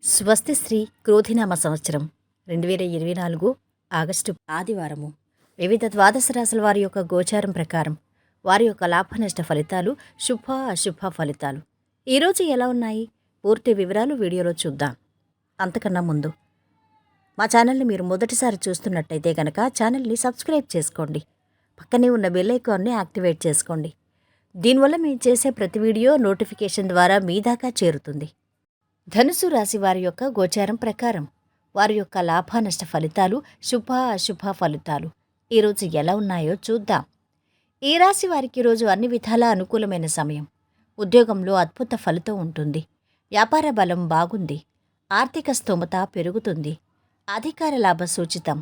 స్వస్తి శ్రీ క్రోధినామ సంవత్సరం 2024 ఆగస్టు ఆదివారము. వివిధ ద్వాదశ రాశుల వారి యొక్క గోచారం ప్రకారం వారి యొక్క లాభనష్ట ఫలితాలు, శుభ అశుభ ఫలితాలు ఈరోజు ఎలా ఉన్నాయి పూర్తి వివరాలు వీడియోలో చూద్దాం. అంతకన్నా ముందు మా ఛానల్ని మీరు మొదటిసారి చూస్తున్నట్టయితే కనుక ఛానల్ని సబ్స్క్రైబ్ చేసుకోండి. పక్కనే ఉన్న బెల్ ఐకాన్ని యాక్టివేట్ చేసుకోండి. దీనివల్ల మేము చేసే ప్రతి వీడియో నోటిఫికేషన్ ద్వారా మీ దాకా చేరుతుంది. ధనుసు రాశి వారి యొక్క గోచారం ప్రకారం వారి యొక్క లాభనష్ట ఫలితాలు, శుభ అశుభ ఫలితాలు ఈరోజు ఎలా ఉన్నాయో చూద్దాం. ఈ రాశి వారికి ఈరోజు అన్ని విధాలా అనుకూలమైన సమయం. ఉద్యోగంలో అద్భుత ఫలితం ఉంటుంది. వ్యాపార బలం బాగుంది. ఆర్థిక స్తోమత పెరుగుతుంది. అధికార లాభ సూచితం.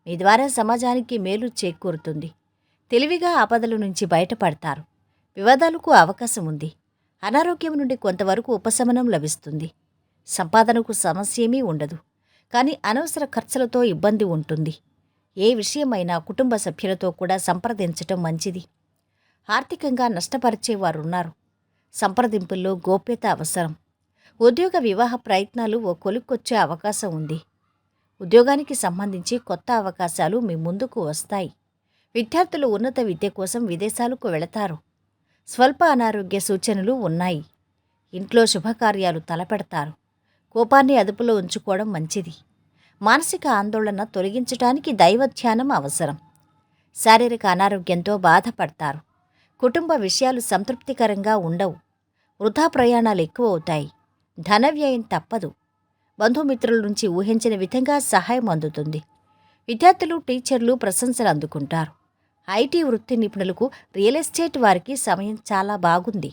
మీ ద్వారా సమాజానికి మేలు చేకూరుతుంది. తెలివిగా ఆపదల నుంచి బయటపడతారు. వివాదాలకు అవకాశం ఉంది. అనారోగ్యం నుండి కొంతవరకు ఉపశమనం లభిస్తుంది. సంపాదనకు సమస్యేమీ ఉండదు. కానీ అనవసర ఖర్చులతో ఇబ్బంది ఉంటుంది. ఏ విషయమైనా కుటుంబ సభ్యులతో కూడా సంప్రదించటం మంచిది. ఆర్థికంగా నష్టపరిచేవారున్నారు. సంప్రదింపుల్లో గోప్యత అవసరం. ఉద్యోగ వివాహ ప్రయత్నాలు ఓ కొలిక్కొచ్చే అవకాశం ఉంది. ఉద్యోగానికి సంబంధించి కొత్త అవకాశాలు మీ ముందుకు వస్తాయి. విద్యార్థులు ఉన్నత విద్య కోసం విదేశాలకు వెళతారు. స్వల్ప అనారోగ్య సూచనలు ఉన్నాయి. ఇంట్లో శుభకార్యాలు తలపెడతారు. కోపాన్ని అదుపులో ఉంచుకోవడం మంచిది. మానసిక ఆందోళన తొలగించడానికి దైవధ్యానం అవసరం. శారీరక అనారోగ్యంతో బాధపడతారు. కుటుంబ విషయాలు సంతృప్తికరంగా ఉండవు. వృధా ప్రయాణాలు ఎక్కువ అవుతాయి. ధన వ్యయం తప్పదు. బంధుమిత్రుల నుంచి ఊహించిన విధంగా సహాయం అందుతుంది. విద్యార్థులు, టీచర్లు ప్రశంసలు అందుకుంటారు. ఐటీ వృత్తి నిపుణులకు, రియల్ ఎస్టేట్ వారికి సమయం చాలా బాగుంది.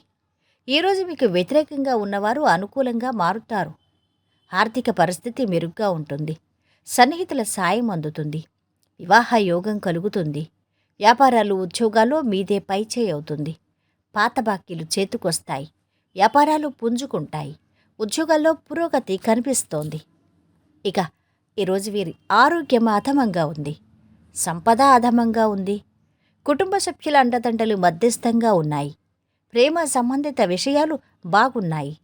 ఈరోజు మీకు వ్యతిరేకంగా ఉన్నవారు అనుకూలంగా మారుతారు. ఆర్థిక పరిస్థితి మెరుగ్గా ఉంటుంది. సన్నిహితుల సాయం అందుతుంది. వివాహ యోగం కలుగుతుంది. వ్యాపారాలు, ఉద్యోగాల్లో మీదే పైచేయి అవుతుంది. పాత బాకీలు చేతికొస్తాయి. వ్యాపారాలు పుంజుకుంటాయి. ఉద్యోగాల్లో పురోగతి కనిపిస్తోంది. ఇక ఈరోజు వీరి ఆరోగ్యం అధమంగా ఉంది. సంపద అధమంగా ఉంది. కుటుంబ సభ్యుల అండదండలు మధ్యస్థంగా ఉన్నాయి. ప్రేమ సంబంధిత విషయాలు బాగున్నాయి.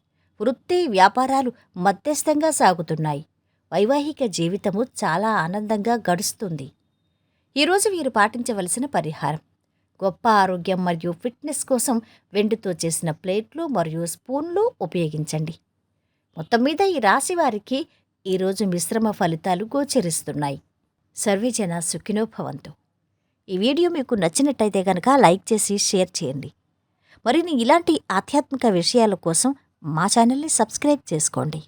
వృత్తి, వ్యాపారాలు మధ్యస్థంగా సాగుతున్నాయి. వైవాహిక జీవితము చాలా ఆనందంగా గడుస్తుంది. ఈరోజు వీరు పాటించవలసిన పరిహారం: గొప్ప ఆరోగ్యం మరియు ఫిట్నెస్ కోసం వెండితో చేసిన ప్లేట్లు మరియు స్పూన్లు ఉపయోగించండి. మొత్తం మీద ఈ రాశి వారికి ఈరోజు మిశ్రమ ఫలితాలు గోచరిస్తున్నాయి. సర్వేజన సుఖినో భవంతు. ఈ వీడియో మీకు నచ్చినట్టయితే కనుక లైక్ చేసి షేర్ చేయండి. మరిన్ని ఇలాంటి ఆధ్యాత్మిక విషయాల కోసం మా ఛానల్ని సబ్స్క్రైబ్ చేసుకోండి.